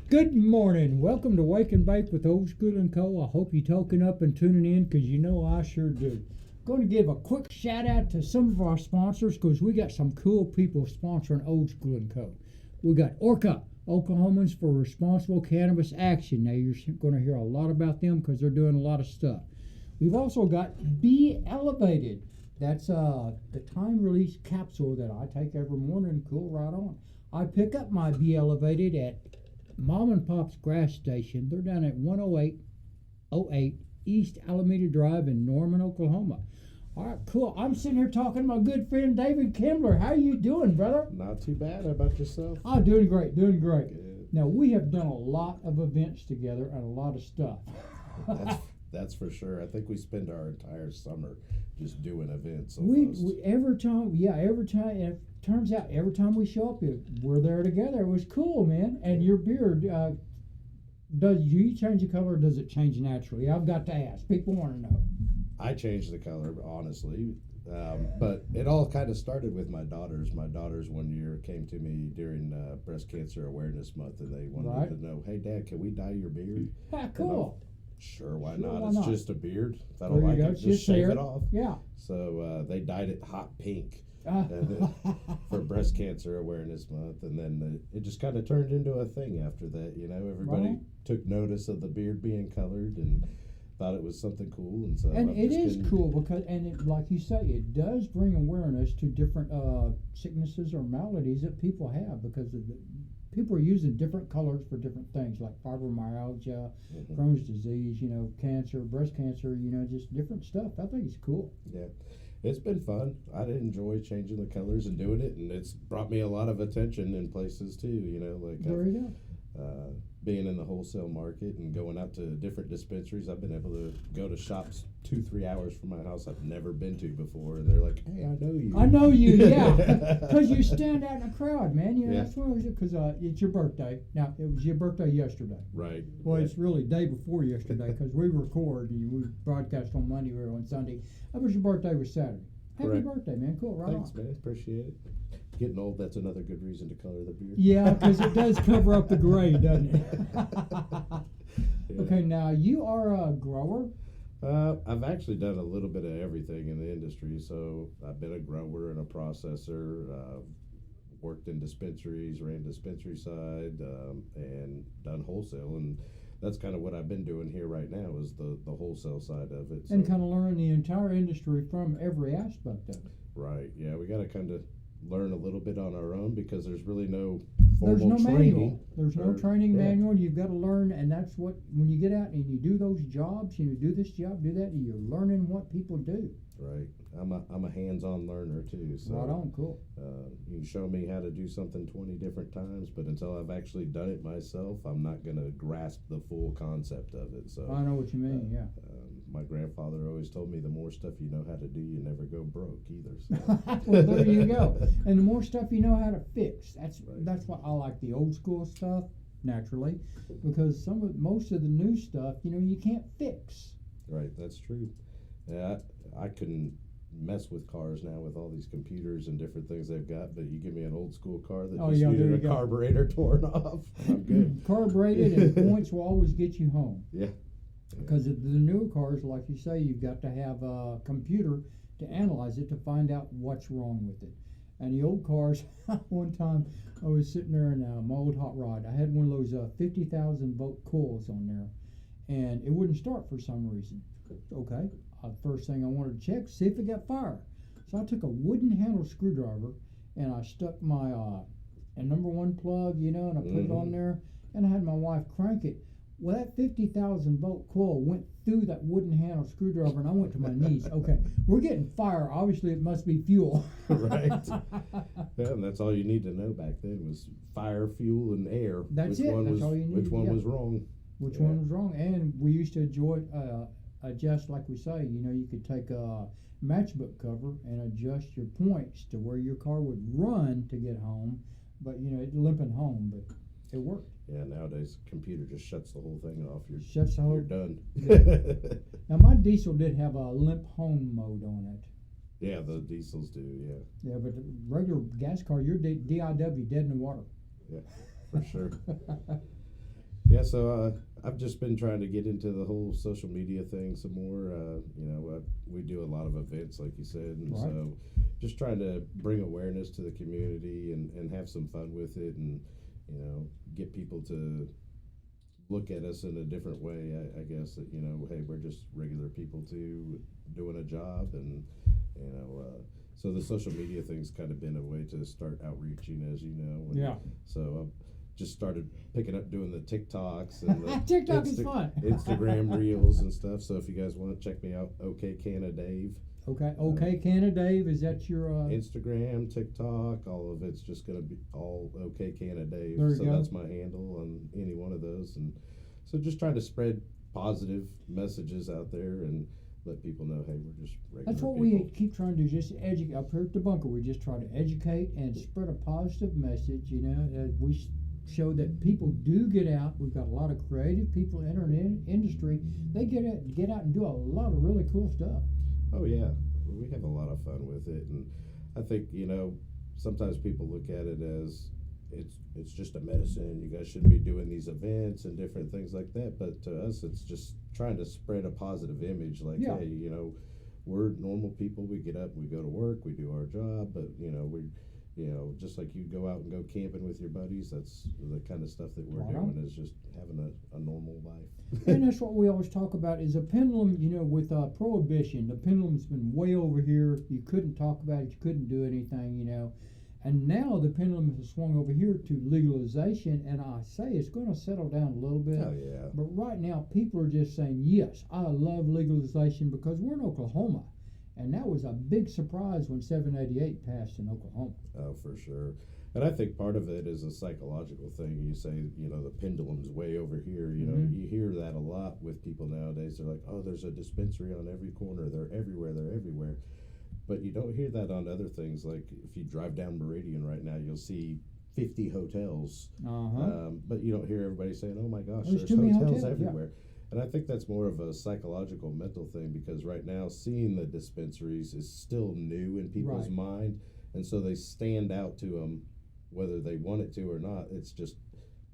Good morning. Welcome to Wake and Bake with Old School and Co. I hope you're toking up and tuning in because you know I sure do. Going to give a quick shout out to some of our sponsors because we got some cool people sponsoring Old School and Co. We got Orca, Oklahomans for Responsible Cannabis Action. Now you're going to hear a lot about them because they're doing a lot of stuff. We've also got Be Elevated. That's the time release capsule that I take every morning. Cool, right on. I pick up my Be Elevated at Mom and Pop's Grass Station. They're down at 10808 East Alameda Drive in Norman, Oklahoma. All right, cool. I'm sitting here talking to my good friend David Kimbler. How you doing, brother? Not too bad. How about yourself? Oh, doing great, doing great. Good. Now, we have done a lot of events together and a lot of stuff. That's for sure. I think we spend our entire summer just doing events. We every time, it turns out every time we show up, we're there together. It was cool, man. And your beard, do you change the color or does it change naturally? I've got to ask. People want to know. I changed the color, honestly. But it all kind of started with my daughters. My daughters one year came to me during Breast Cancer Awareness Month, and they wanted to know, hey, Dad, can we dye your beard? Cool. Sure, why not? It's just a beard. If I don't There you like go. it, just shave hair. it off. Yeah. So they dyed it hot pink for Breast Cancer Awareness Month, and then it just kind of turned into a thing after that. You know, everybody took notice of the beard being colored and thought it was something cool, and so and it is cool because, like you say, it does bring awareness to different sicknesses or maladies that people have because people are using different colors for different things like fibromyalgia, Crohn's disease, cancer, breast cancer, just different stuff. I think it's cool. Yeah, it's been fun. I enjoy changing the colors and doing it, and it's brought me a lot of attention in places too. Like there you go. Being in the wholesale market and going out to different dispensaries, I've been able to go to shops 2-3 hours from my house I've never been to before, and they're like, "Hey, I know you." I know you, yeah, because you stand out in a crowd, man. Yeah. That's what it was. Because it's your birthday. Now it was your birthday yesterday. Right. Well, it's really day before yesterday because we record and we broadcast on Monday or on Sunday. That was your birthday was Saturday. Happy birthday, man. Cool, right Thanks, on. man. Appreciate it. Getting old, that's another good reason to color the beard. Yeah, because it does cover up the gray, doesn't it? Yeah. Okay, now you are a grower? I've actually done a little bit of everything in the industry. So I've been a grower and a processor, worked in dispensaries, ran dispensary side, and done wholesale. And that's kind of what I've been doing here right now is the wholesale side of it. And kind of learn the entire industry from every aspect of it. Right, yeah, we got to kind of learn a little bit on our own because there's really no There's formal no training. manual. There's no training manual. You've got to learn, and that's what, when you get out and you do those jobs, you do this job, do that, you're learning what people do. Right. I'm a hands-on learner too. So right on, cool. You can show me how to do something 20 different times, but until I've actually done it myself, I'm not going to grasp the full concept of it. So I know what you mean. Yeah. My grandfather always told me the more stuff you know how to do, you never go broke either. So. Well, there you go. And the more stuff you know how to fix. That's right. That's why I like the old school stuff naturally, because most of the new stuff, you can't fix. Right. That's true. Yeah, I couldn't mess with cars now with all these computers and different things they've got, but you give me an old school car that just needed a carburetor torn off, I'm good. Carbureted and points will always get you home. Yeah. Because the newer cars, like you say, you've got to have a computer to analyze it to find out what's wrong with it. And the old cars, one time I was sitting there in my old hot rod. I had one of those 50,000 volt coils on there, and it wouldn't start for some reason. Okay. First thing I wanted to check, see if it got fire. So I took a wooden handle screwdriver and I stuck my number one plug, and I put it on there, and I had my wife crank it. Well, that 50,000 volt coil went through that wooden handle screwdriver, and I went to my knees. Okay, we're getting fire. Obviously, it must be fuel. Right. Yeah, and that's all you need to know back then was fire, fuel, and air. That's it. That's all you need. Which one was wrong? Which one was wrong? And we used to adjust, like we say. You could take a matchbook cover and adjust your points to where your car would run to get home, but it limping home, but it worked. Yeah, nowadays computer just shuts the whole thing off. You're done. Now my diesel did have a limp home mode on it. Yeah, the diesels do. Yeah. Yeah, but the regular gas car, you're DIW, dead in the water. Yeah, for sure. Yeah, so I've just been trying to get into the whole social media thing some more. We do a lot of events, like you said, and Right. so just trying to bring awareness to the community and have some fun with it, and get people to look at us in a different way. I guess that hey, we're just regular people too, doing a job, and you know. So the social media thing's kind of been a way to start outreaching, as you know. And Yeah. So just started picking up doing the TikToks and the TikTok is fun. Instagram reels and stuff. So if you guys want to check me out, OK Canna Dave. Okay, Canna Dave, is that your Instagram, TikTok, all of it's just gonna be all OK Canna Dave. There you So go. that's my handle on any one of those, and so just trying to spread positive messages out there and let people know, hey, we're just regular That's what people. we keep trying to do, just educate. Up here at the bunker, we just try to educate and spread a positive message. We show that people do get out. We've got a lot of creative people in our industry. They get out and do a lot of really cool stuff. Oh yeah, we have a lot of fun with it, and I think sometimes people look at it as it's just a medicine. You guys shouldn't be doing these events and different things like that. But to us, it's just trying to spread a positive image. Like, Yeah. hey, we're normal people. We get up, we go to work, we do our job. But just like you go out and go camping with your buddies. That's the kind of stuff that we're Right on. doing. Is just having a normal life. And that's what we always talk about is a pendulum, with prohibition. The pendulum's been way over here. You couldn't talk about it. You couldn't do anything. And now the pendulum has swung over here to legalization, and I say it's going to settle down a little bit. Oh yeah. But right now, people are just saying, yes, I love legalization because we're in Oklahoma. And that was a big surprise when 788 passed in Oklahoma. Oh, for sure. And I think part of it is a psychological thing. You say, the pendulum's way over here. You hear that a lot with people nowadays. They're like, oh, there's a dispensary on every corner. They're everywhere. They're everywhere. But you don't hear that on other things. Like if you drive down Meridian right now, you'll see 50 hotels. But you don't hear everybody saying, oh my gosh, There's there's too many hotels hotels, yeah. everywhere. And I think that's more of a psychological, mental thing, because right now seeing the dispensaries is still new in people's Right. mind. And so they stand out to them whether they want it to or not. It's just,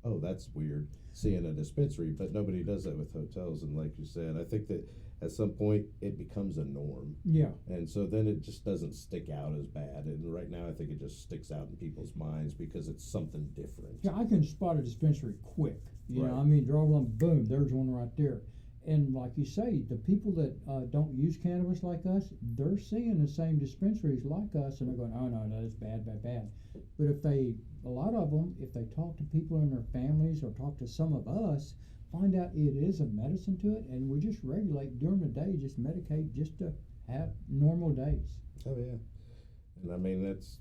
oh, that's weird seeing a dispensary, but nobody does that with hotels. And like you said, I think that at some point it becomes a norm. Yeah. And so then it just doesn't stick out as bad. And right now I think it just sticks out in people's minds because it's something different. Yeah, I can spot a dispensary quick. Right. Drive along, boom, there's one right there. And like you say, the people that don't use cannabis like us, they're seeing the same dispensaries like us, and they're going, oh no, that's bad, bad, bad. But a lot of them, if they talk to people in their families or talk to some of us, find out it is a medicine to it, and we just regulate during the day, just medicate just to have normal days. Oh yeah. And I mean that's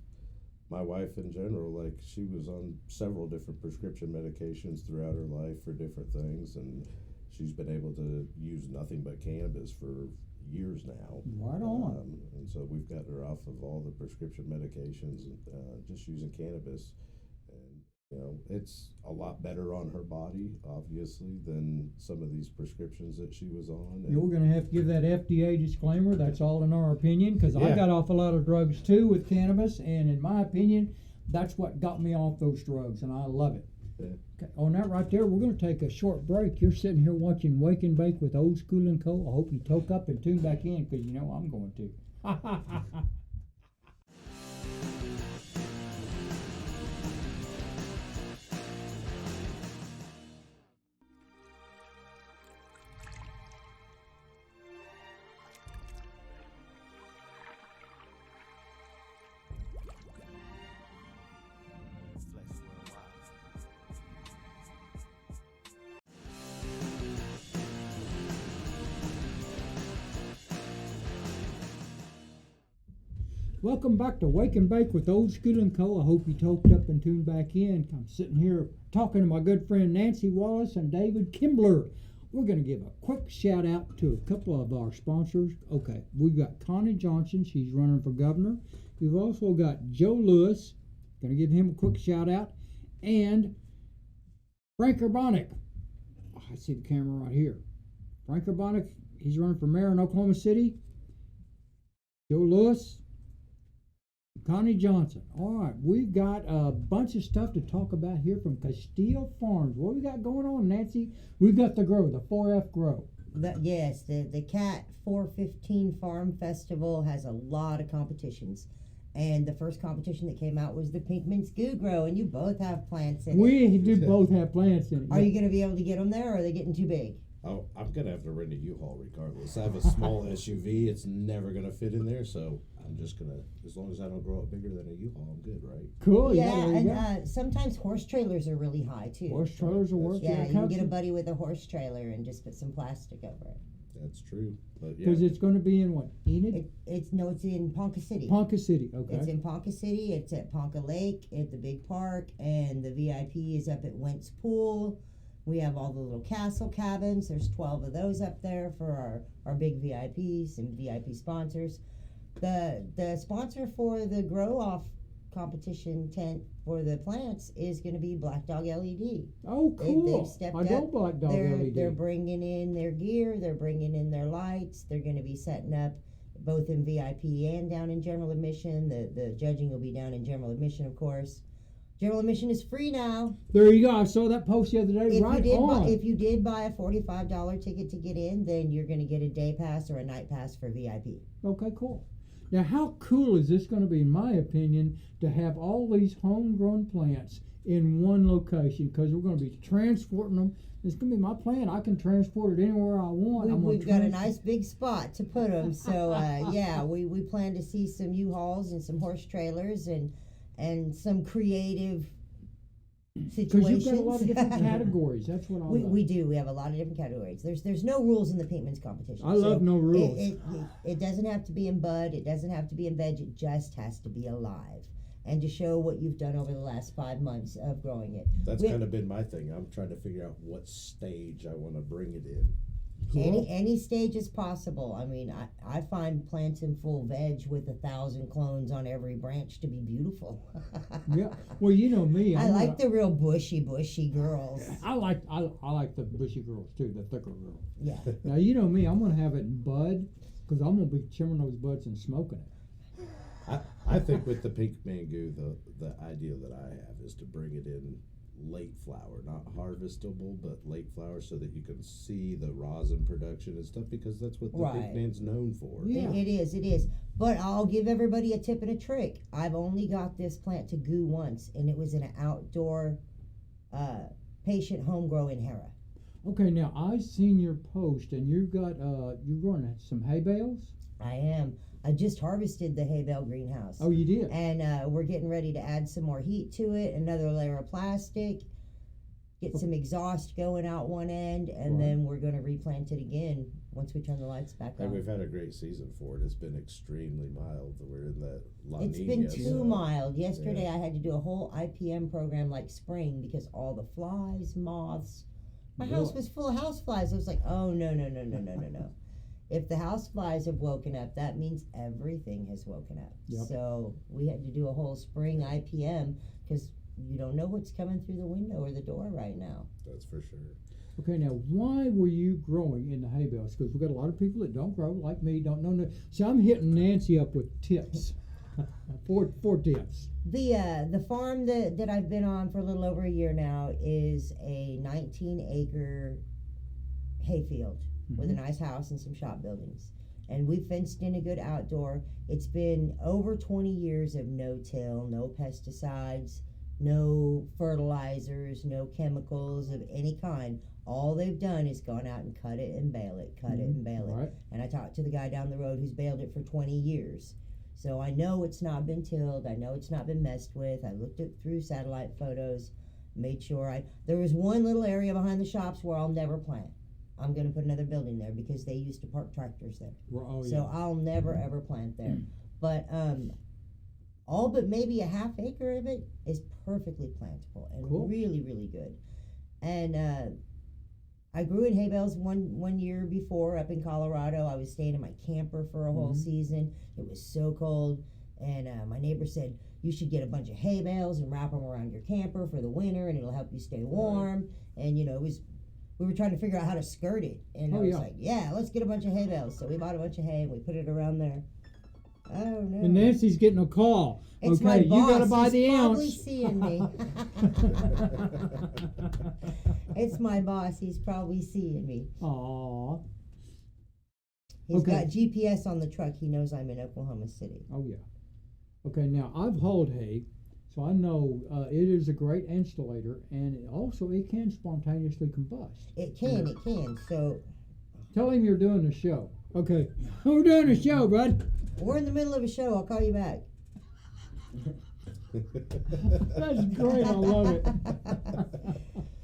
my wife in general, like she was on several different prescription medications throughout her life for different things, and she's been able to use nothing but cannabis for years now. Right on. And so we've gotten her off of all the prescription medications and just using cannabis. And it's a lot better on her body, obviously, than some of these prescriptions that she was on. You're going to have to give that FDA disclaimer. That's all in our opinion, because I Yeah. got off a lot of drugs too with cannabis, and in my opinion, that's what got me off those drugs, and I love it. Yeah. Okay, on that right there, we're going to take a short break. You're sitting here watching Wake and Bake with Old School and Co. I hope you toke up and tune back in, because I'm going to. Welcome back to Wake and Bake with Old School and Co. I hope you toked up and tuned back in. I'm sitting here talking to my good friend Nancy Wallace and David Kimbler. We're going to give a quick shout out to a couple of our sponsors. Okay, we've got Connie Johnson. She's running for governor. We've also got Joe Lewis. Going to give him a quick shout out. And Frank Urbanic. Oh, I see the camera right here. Frank Urbanic, he's running for mayor in Oklahoma City. Joe Lewis, Connie Johnson. All right, we've got a bunch of stuff to talk about here from Castile Farms. What we got going on, Nancy? We've got the grow, the 4F grow. The Cat 415 Farm Festival has a lot of competitions. And the first competition that came out was the Pinkman's Goo Grow, and you both have plants in it. We do both have plants in it. Are you going to be able to get them there, or are they getting too big? Oh, I'm gonna have to rent a U-Haul regardless. I have a small SUV. It's never gonna fit in there, so I'm just gonna, as long as I don't grow up bigger than a U-Haul, I'm good, right? Cool. Yeah, there you go. and sometimes horse trailers are really high, too. Horse trailers will work. Yeah, you can get a buddy with a horse trailer and just put some plastic over it. That's true, but yeah. Because it's going to be in what? Enid? It's in Ponca City. Ponca City, okay. It's in Ponca City. It's at Ponca Lake at the big park, and the VIP is up at Wentz Pool. We have all the little castle cabins. There's 12 of those up there for our big VIPs and VIP sponsors. The sponsor for the grow off competition tent for the plants is going to be Black Dog LED. Oh, cool. They've stepped I up. know Black Dog LED. They're bringing in their gear. They're bringing in their lights. They're going to be setting up both in VIP and down in general admission. The judging will be down in general admission, of course. General admission is free now. There you go. I saw that post the other day. If you did buy a $45 ticket to get in, then you're going to get a day pass or a night pass for VIP. Okay, cool. Now, how cool is this going to be, in my opinion, to have all these homegrown plants in one location? Because we're going to be transporting them. It's going to be my plan. I can transport it anywhere I want. We've got a nice big spot to put them. So, we plan to see some U-Hauls and some horse trailers and some creative situations. Because you've got a lot of different categories. That's what I love. We do. We have a lot of different categories. There's no rules in the Pinkman's competition. I love no rules. It doesn't have to be in bud. It doesn't have to be in veg. It just has to be alive. And to show what you've done over the last 5 months of growing it. That's kind of been my thing. I'm trying to figure out what stage I want to bring it in. Cool. Any stage is possible. I mean, I find plants in full veg with 1,000 clones on every branch to be beautiful. Yeah. Well, you know me. I like the real bushy girls. I like the bushy girls too, the thicker girls. Yeah. Now you know me. I'm going to have it in bud because I'm going to be trimming those buds and smoking it. I think with the pink mango, the idea that I have is to bring it in late flower, not harvestable, but late flower, so that you can see the rosin production and stuff, because that's what the pink man's known for. Yeah. It is. But I'll give everybody a tip and a trick. I've only got this plant to goo once, and it was in an outdoor patient home grow in Hera. Okay, now I've seen your post, and you've got you're growing some hay bales. I am. I just harvested the hay bale greenhouse. Oh, you did? And we're getting ready to add some more heat to it, another layer of plastic, get some exhaust going out one end, and then we're going to replant it again once we turn the lights back on. And we've had a great season for it. It's been extremely mild. We're in that La It's Nina, been too mild. Yesterday I had to do a whole IPM program like spring because all the flies, moths. My house was full of house flies. I was like, oh, no. If the house flies have woken up, that means everything has woken up. Yep. So we had to do a whole spring IPM because you don't know what's coming through the window or the door right now. That's for sure. Okay, now why were you growing in the hay bales? Because we've got a lot of people that don't grow, like me, don't know. So I'm hitting Nancy up with tips. four tips. The farm that I've been on for a little over a year now is a 19-acre hayfield. With a nice house and some shop buildings. And we fenced in a good outdoor. It's been over 20 years of no-till, no pesticides, no fertilizers, no chemicals of any kind. All they've done is gone out and cut it and bale it, cut it and bale it. Right. And I talked to the guy down the road who's baled it for 20 years. So I know it's not been tilled. I know it's not been messed with. I looked it through satellite photos, made sure there was one little area behind the shops where I'll never plant. I'm going to put another building there because they used to park tractors there. So I'll never, ever plant there. But all but maybe a half acre of it is perfectly plantable and really, really good. And I grew in hay bales one year before up in Colorado. I was staying in my camper for a whole season. It was so cold. And my neighbor said, you should get a bunch of hay bales and wrap them around your camper for the winter, and it'll help you stay warm. And, it was... We were trying to figure out how to skirt it. And I was like, let's get a bunch of hay bales. So we bought a bunch of hay and we put it around there. Oh no. And Nancy's getting a call. It's okay, my boss. you gotta buy He's the probably ounce. seeing me. It's my boss. He's probably seeing me. Aw. He's Okay. got GPS on the truck. He knows I'm in Oklahoma City. Oh yeah. Okay, now I've hauled hay, so I know it is a great insulator, and it can spontaneously combust. It can. So Tell him you're doing the show. Okay, we're doing the show, bud. we're in the middle of a show. I'll call you back. That's great. I love it.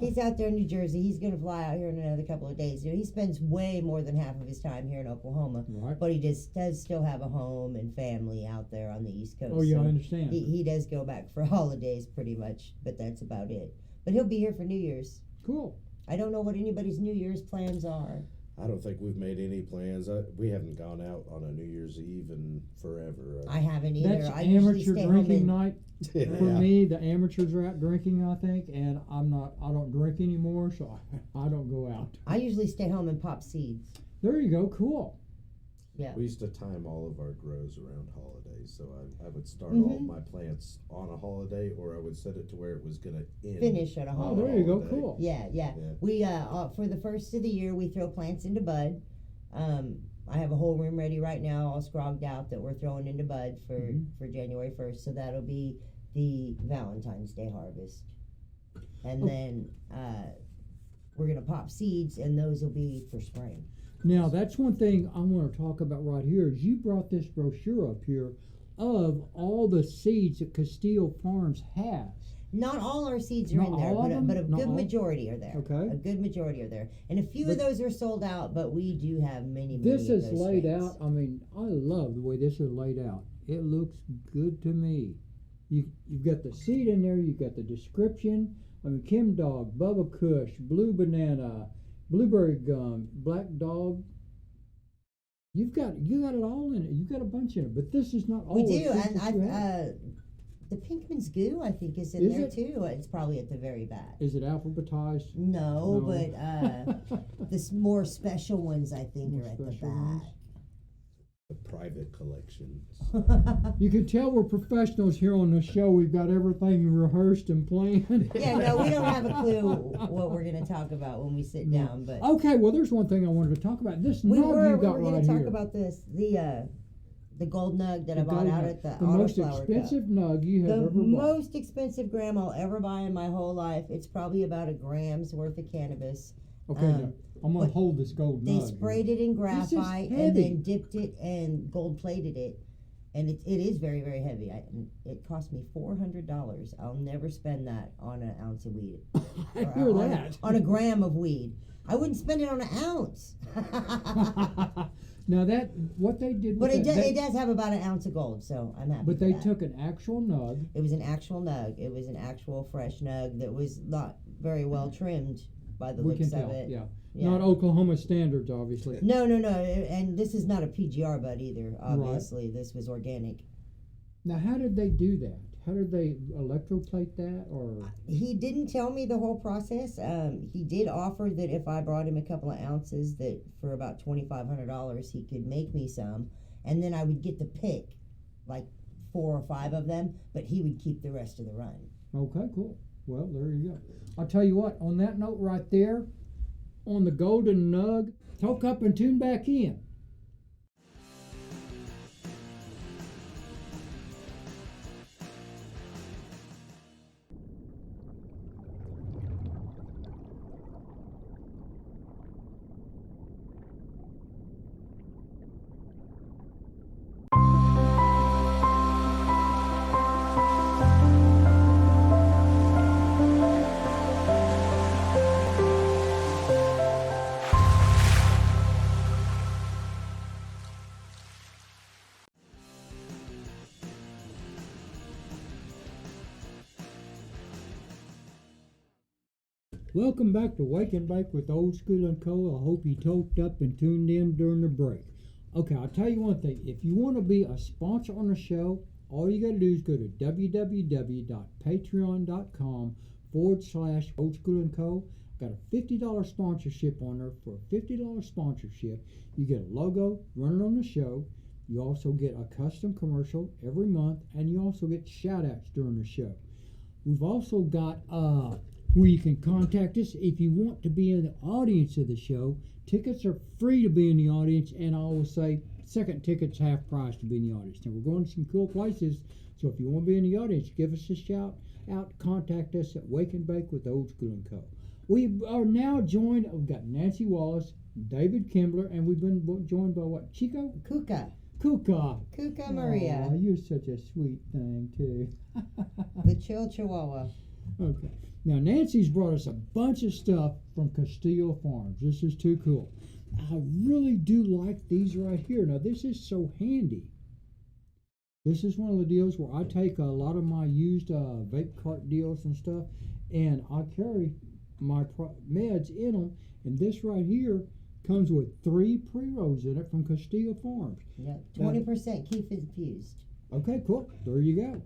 He's out there in New Jersey. He's going to fly out here in another couple of days. You know, he spends way more than half of his time here in Oklahoma. Right. But he does still have a home and family out there on the East Coast. Oh yeah, so I understand. he does go back for holidays pretty much, but that's about it. But he'll be here for New Year's. Cool. I don't know what anybody's New Year's plans are. I don't think we've made any plans. We haven't gone out on a New Year's Eve in forever. I haven't either. That's I usually amateur stay home drinking and night. Yeah. For me, the amateurs are out drinking, I think, and I don't drink anymore, so I don't go out. I usually stay home and pop seeds. There you go. Cool. Yeah. We used to time all of our grows around holidays, so I would start all Mhm. my plants on a holiday, or I would set it to where it was going to end. Finish at a Oh, holiday. there you go. holiday. Cool. Yeah. Yeah. We for the first of the year we throw plants into bud. I have a whole room ready right now, all scrogged out that we're throwing into bud for January 1st. So that'll be the Valentine's Day harvest, and then we're gonna pop seeds, and those will be for spring. Now, that's one thing I want to talk about right here is you brought this brochure up here of all the seeds that Castile Farms has. Not all our seeds are Not in there, all of them? but a Not good all? majority are there. Okay. A good majority are there, and a few But of those are sold out. But we do have many. This of is those laid strains. out. I mean, I love the way this is laid out. It looks good to me. You've got the seed in there. You've got the description. I mean, Kim Dog, Bubba Kush, Blue Banana, Blueberry Gum, Black Dog. You got it all in it. You got a bunch in it, but this is not all. We the do, seeds and that you have. the Pinkman's Goo I think is in Is there it? too. It's probably at the very back. Is it alphabetized? No, but the more special ones I think More are at the special back. ones. The private collection. You can tell we're professionals here on the show. We've got everything rehearsed and planned. Yeah, no, we don't have a clue what we're going to talk about when we sit No. down, but Okay, well, there's one thing I wanted to talk about. This we nug were you got going right to talk here. about this the gold nug that I The bought gold out nug. at the the Auto most Flower expensive Cup. nug you have The ever bought. most expensive gram I'll ever buy in my whole life. It's probably about a gram's worth of cannabis. Okay, now, I'm going but to hold this gold They nug. sprayed it in This is graphite and heavy. then dipped it and gold plated it. And it is very, very heavy. It cost me $400. I'll never spend that on an ounce of weed. I Or hear on that. on a gram of weed. I wouldn't spend it on an ounce. Now what they did with But that, it does have about an ounce of gold, so I'm happy. but for they that. took an actual nug. It was an actual nug. It was an actual fresh nug that was not very well trimmed by the We looks can of tell, it. yeah. Yeah. Not Oklahoma standards, obviously. No, and this is not a PGR bud either. Obviously, this was organic. Now, how did they do that? How did they electroplate that, or? He didn't tell me the whole process. He did offer that if I brought him a couple of ounces, that for about $2,500 he could make me some, and then I would get to pick like 4 or 5 of them, but he would keep the rest of the run. Okay, cool. Well, there you go. I'll tell you what, on that note right there, on the golden nug, toke up and tune back in. Welcome back to Wake and Bake with Old School and Co. I hope you toked up and tuned in during the break. Okay, I'll tell you one thing. If you want to be a sponsor on the show, all you got to do is go to www.patreon.com/Old School and Co. Got a $50 sponsorship on there. For a $50 sponsorship, you get a logo running on the show. You also get a custom commercial every month, and you also get shout-outs during the show. We've also got where you can contact us if you want to be in the audience of the show. Tickets are free to be in the audience, and I always say second ticket's half price to be in the audience. Now, we're going to some cool places, so if you want to be in the audience, give us a shout out. Contact us at Wake and Bake with Old School & Co. We are now joined, we've got Nancy Wallace, David Kimbler, and we've been joined by what, Chico? Kuka Maria. Oh, you're such a sweet thing, too. The chill chihuahua. Okay. Now, Nancy's brought us a bunch of stuff from Castillo Farms. This is too cool. I really do like these right here. Now, this is so handy. This is one of the deals where I take a lot of my used vape cart deals and stuff, and I carry my meds in them, and this right here comes with 3 pre-rolls in it from Castillo Farms. Yeah, 20% keef infused. Okay, cool. There you go.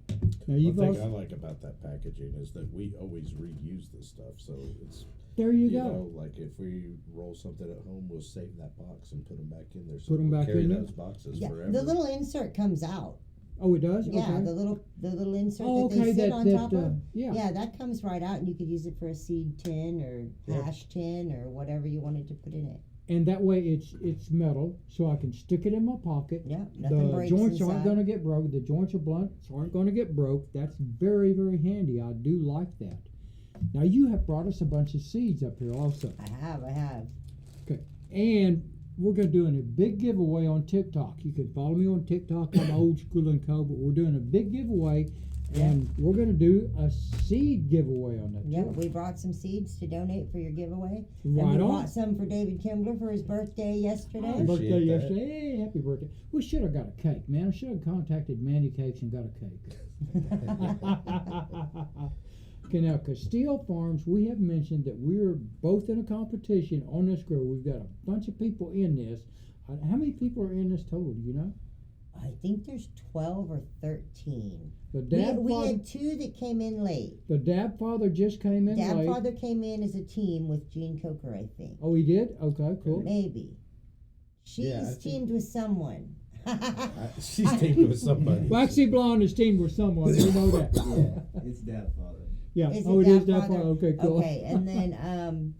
Now One thing I like about that packaging is that we always reuse this stuff, so it's there you you go. know, like if we roll something at home, we'll save that box and put them back in there. So Put 'em we'll back carry in there? those boxes Yeah, forever. the little insert comes out. Oh, it does? Yeah, Okay. the little insert Oh, that they okay, sit that- on that, top of. yeah. Yeah, that comes right out, and you could use it for a seed tin or Yep. hash tin or whatever you wanted to put in it. And that way it's metal, so I can stick it in my pocket. Yeah, nothing The breaks joints inside. aren't going to get broke. The joints are blunt, so aren't going to get broke. That's very, very handy. I do like that. Now, you have brought us a bunch of seeds up here also. I have. Okay. And we're going to do a big giveaway on TikTok. You can follow me on TikTok. I'm Old School & Co. But we're doing a big giveaway, and we're going to do a seed giveaway on that. Yeah, too. we brought some seeds to donate for your giveaway. Right and we on. brought some for David Kimbler for his birthday yesterday. Happy birthday Appreciate that. yesterday. Hey, happy birthday. We should have got a cake, man. I should have contacted Manny Cakes and got a cake. Okay, now, Castillo Farms, we have mentioned that we're both in a competition on this grow. We've got a bunch of people in this. How many people are in this total, do you know? I think there's 12 or 13. The We Dad had 2 that came in late. The Dad Father just came in Dad late. Father came in as a team with Gene Coker, I think. Oh, he did? Okay, cool. Maybe. She's Yeah, I think- teamed with someone. She's taking with somebody. Waxy Blonde is teamed with someone. We know that. Yeah, it's Dad Father. Yeah. Is Oh, it it is Dad Dad Father? Father. Okay, cool. Okay, and then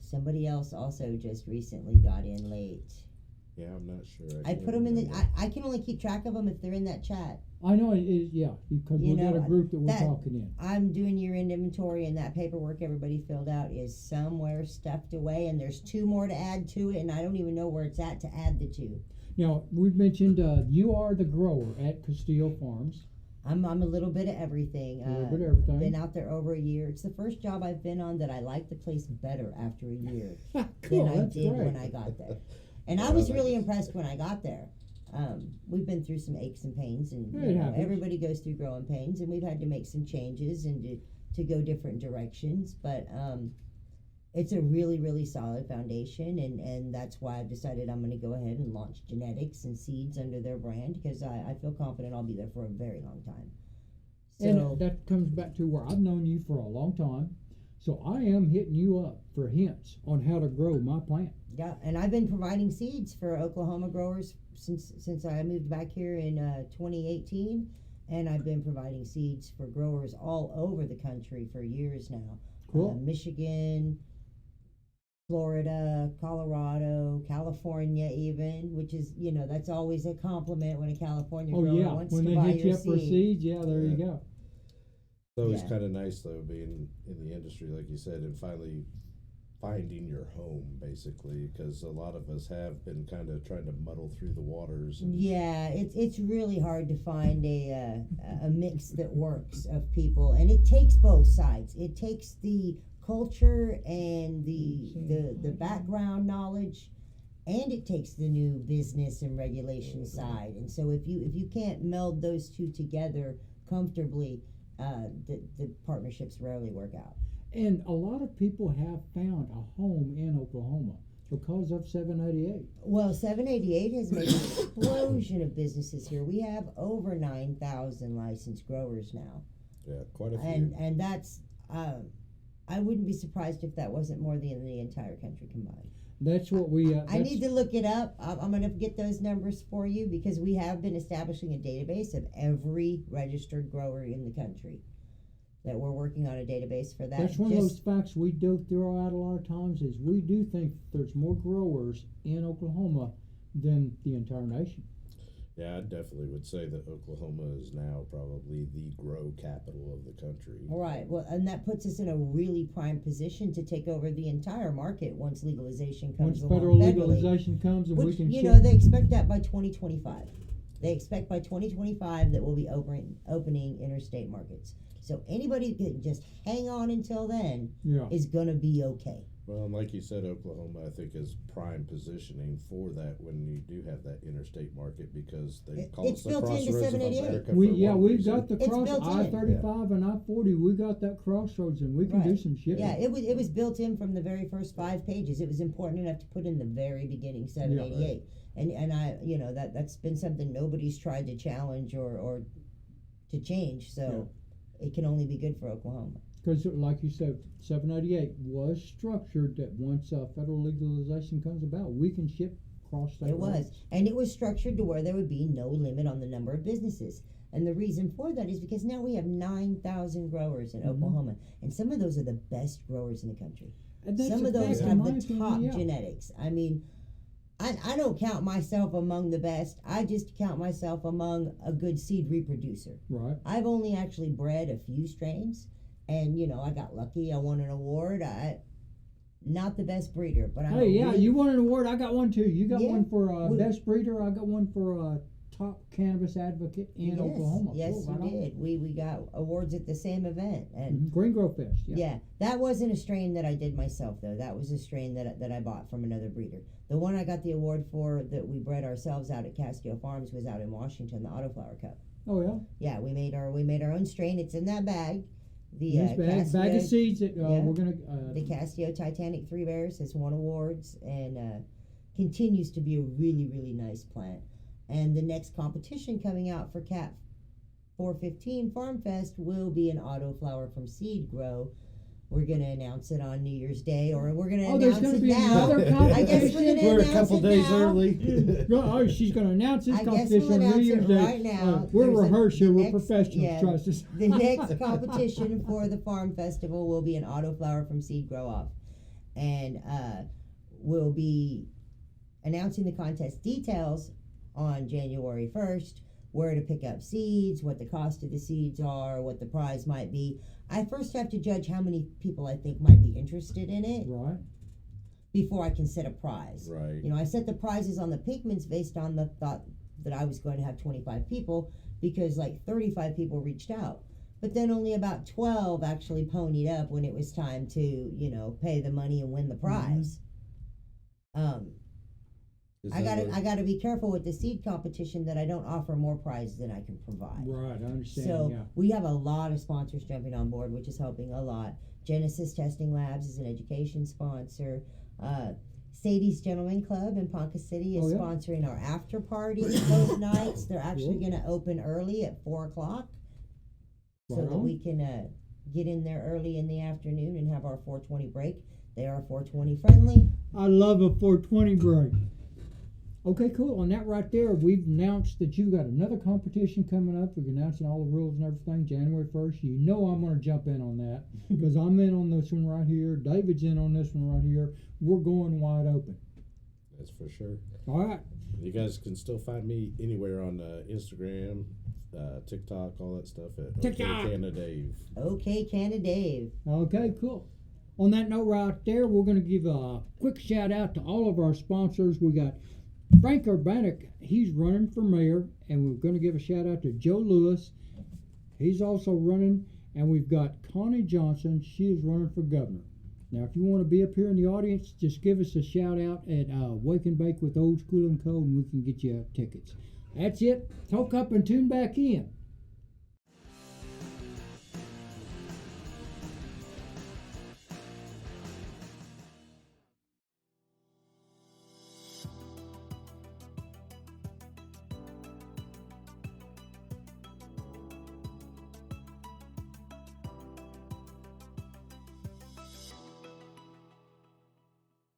somebody else also just recently got in late. Yeah, I'm not sure. I can't put them in the. remember. I can only keep track of them if they're in that chat. I know it is, yeah, because You we got know, a group that we're that- talking in. I'm doing year-end inventory, and that paperwork everybody filled out is somewhere stuffed away, and there's 2 more to add to it, and I don't even know where it's at to add the 2. Now, we've mentioned you are the grower at Castillo Farms. I'm a little bit of everything. A little bit of everything. Been out there over a year. It's the first job I've been on that I like the place better after a year Cool, than I that's did great. when I got there. And I Yeah, was I like really it. impressed when I got there. We've been through some aches and pains, and It happens. everybody goes through growing pains, and we've had to make some changes and to go different directions. But it's a really, really solid foundation, and that's why I've decided I'm going to go ahead and launch genetics and seeds under their brand, because I feel confident I'll be there for a very long time. So And that comes back to where I've known you for a long time. So I am hitting you up for hints on how to grow my plant. yeah, and I've been providing seeds for Oklahoma growers since I moved back here in 2018, and I've been providing seeds for growers all over the country for years now. Cool. Michigan, Florida, Colorado, California, even, which is, that's always a compliment when a California Oh, grower yeah. wants When to they buy hit you your up for seed. seeds, yeah, there you Yeah. go. It's always Yeah. kind of nice though, being in the industry, like you said, and finally finding your home, basically, because a lot of us have been kind of trying to muddle through the waters. And Yeah, it's really hard to find a mix that works of people, and it takes both sides. It takes the culture and the background knowledge, and it takes the new business and regulation side. And so if you can't meld those two together comfortably, the partnerships rarely work out. And a lot of people have found a home in Oklahoma because of 788. Well, 788 has made an explosion of businesses here. We have over 9,000 licensed growers now. yeah, quite a few. And that's I wouldn't be surprised if that wasn't more than the entire country combined. That's what we. I need to look it up. I'm going to get those numbers for you because we have been establishing a database of every registered grower in the country. That we're working on a database for that. That's one of those facts we do throw out a lot of times is we do think there's more growers in Oklahoma than the entire nation. Yeah, I definitely would say that Oklahoma is now probably the grow capital of the country. Right. Well, and that puts us in a really prime position to take over the entire market once legalization comes Once along federal federally. legalization comes and we Which, can you ship. know, they expect that by 2025. They expect by 2025 that we'll be opening interstate markets. So anybody who can just hang on until then is going to be okay. Well, and like you said, Oklahoma, I think, is prime positioning for that when you do have that interstate market because they call it the built into crossroads of 788. America. We've got the It's cross built in. I-35 and I-40. We got that crossroads and we can do some shit. Yeah, it was built in from the very first 5 pages. It was important enough to put in the very beginning 788. And I, you know, that's been something nobody's tried to challenge or to change. So it can only be good for Oklahoma. Because, like you said, 788 was structured that once federal legalization comes about, we can ship cross state. It was. And it was structured to where there would be no limit on the number of businesses. And the reason for that is because now we have 9,000 growers in Oklahoma. And some of those are the best growers in the country. Some of those have the top genetics. I mean, I don't count myself among the best. I just count myself among a good seed reproducer. Right. I've only actually bred a few strains. And, you know, I got lucky. I won an award. Not the best breeder, but I'm you won an award. I got one too. You got one for best breeder. I got one for top cannabis advocate in Oklahoma. Yes, cool, we did. We got awards at the same event. And Green Grow Fest. Yeah, that wasn't a strain that I did myself, though. That was a strain that I bought from another breeder. The one I got the award for that we bred ourselves out at Castio Farms was out in Washington, the Autoflower Cup. Oh yeah. Yeah, we made our own strain. It's in that bag. The bag of seeds that we're gonna. The Castio Titanic 3 Bears has won awards and continues to be a really, really nice plant. And the next competition coming out for Cat 415 Farm Fest will be an autoflower from Seed Grow. We're going to announce it on New Year's Day, or we're going to announce it now. I guess we're a couple days early. She's going to announce this competition we'll on New Year's Day. Right now. We're rehearsing. We're professionals. Trust us. The next competition for the Farm Festival will be an autoflower from Seed Grow Off. And we'll be announcing the contest details on January 1st, where to pick up seeds, what the cost of the seeds are, what the prize might be. I first have to judge how many people I think might be interested in it. Right. Before I can set a prize. Right. You know, I set the prizes on the Pinkmans based on the thought that I was going to have 25 people because like 35 people reached out. But then only about 12 actually ponied up when it was time to, you know, pay the money and win the prize. I gotta be careful with the seed competition that I don't offer more prizes than I can provide. Right, I understand. So we have a lot of sponsors jumping on board, which is helping a lot. Genesis Testing Labs is an education sponsor. Sadie's Gentleman Club in Ponca City is sponsoring our after party those nights. They're actually going to open early at 4:00, so that we can get in there early in the afternoon and have our 4:20 break. They are 4:20 friendly. I love a 4:20 break. Okay, cool. On that right there, we've announced that you've got another competition coming up. We're announcing all the rules and everything January 1st. You know I'm going to jump in on that because I'm in on this one right here. David's in on this one right here. We're going wide open. That's for sure. All right. You guys can still find me anywhere on Instagram, TikTok, all that stuff at TikTok. OK Canada Dave. OK Canada Dave. Okay, cool. On that note right there, we're going to give a quick shout out to all of our sponsors. We got Frank Urbanek, he's running for mayor, and we're going to give a shout out to Joe Lewis. He's also running, and we've got Connie Johnson. She is running for governor. Now, if you want to be up here in the audience, just give us a shout out at Wake and Bake with Old School and Co., and we can get you tickets. That's it. Talk up and tune back in.